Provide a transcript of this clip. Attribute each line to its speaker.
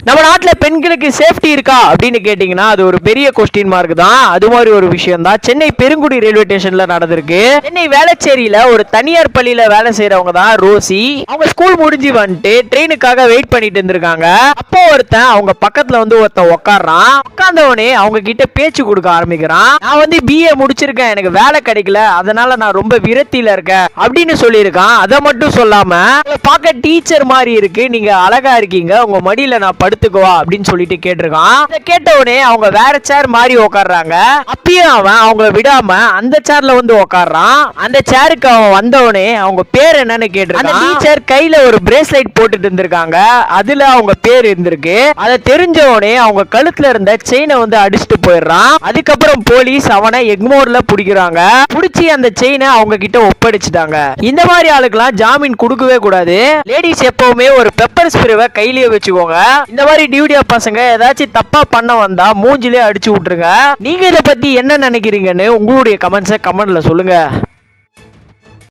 Speaker 1: நம்ம நாட்டுல பெண்களுக்கு சேஃப்டி இருக்கா அப்படின்னு கேட்டீங்கன்னா அது ஒரு பெரிய கொஸ்டின் மார்க் தான். அது மாதிரி ஒரு விஷயம் தான் சென்னை பெருங்குடி ரயில்வே ஸ்டேஷன்ல நடந்திருக்கு. சென்னை வேளச்சேரியில ஒரு தனியார் பள்ளியில வேலை செய்யறவங்க தான் ரோசி. அவங்க ஸ்கூல் முடிஞ்சு வந்துட்டு ட்ரெயினுக்காக வெயிட் பண்ணிட்டு இருந்திருக்காங்க. அப்போ ஒருத்தன் அவங்க பக்கத்துல வந்து ஒருத்தன் உட்காடுறான். உட்கார்ந்தவனே அவங்க கிட்ட பேச்சு கொடுக்க ஆரம்பிக்கிறான். நான் வந்து பிஏ முடிச்சிருக்கேன், எனக்கு வேலை கிடைக்கல, அதனால நான் ரொம்ப விரத்தியில இருக்கேன் அப்படின்னு சொல்லியிருக்கான். அதை மட்டும் சொல்லாம பார்க்க டீச்சர் மாதிரி இருக்கு, நீங்க அழகா இருக்கீங்க, உங்க மடியில நான் படுத்துக்குவா அப்படின்னு சொல்லிட்டு கேட்டிருக்கான். இதை கேட்டவனே அவங்க வேற சேர் மாதிரி உட்காடுறாங்க. அப்பயும் அவன் அவங்கள விடாம அந்த சேர்ல வந்து உட்காடுறான். அந்த சேருக்கு அவன் வந்தவனே அவங்க பேர் என்னன்னு கேட்டிருக்கான். அந்த டீச்சர் கையில ஒரு பிரேஸ்லெட் போட்டுட்டு இருந்திருக்காங்க, அதுல அவங்க பேர் இருந்திருக்கு. அதை தெரிஞ்சவனே அவங்க கழுத்துல இருந்த செயினை வந்து அடிச்சுட்டு போயிடுறான். அதுக்கப்புறம் போலீஸ் அவனை எக்மோர்ல பிடிக்கிறாங்க. பிடிச்சி அந்த செயினை அவங்க கிட்ட ஒப்படைச்சிட்டாங்க. இந்த மாதிரி ஆளுக்கெல்லாம் ஜாமீன் கொடுக்கவே கூடாது. லேடிஸ் எப்பவுமே ஒரு பெப்பர் ஸ்ப்ரேவை கையிலேயே வச்சுக்கோங்க. இந்த மாதிரி டியூடியா பசங்க ஏதாச்சும் தப்பா பண்ண வந்தா மூஞ்சிலே அடிச்சு விட்டுருங்க. நீங்க இதை பத்தி என்ன நினைக்கிறீங்கன்னு உங்களுடைய கமெண்ட்ஸை கமெண்ட்ல சொல்லுங்க.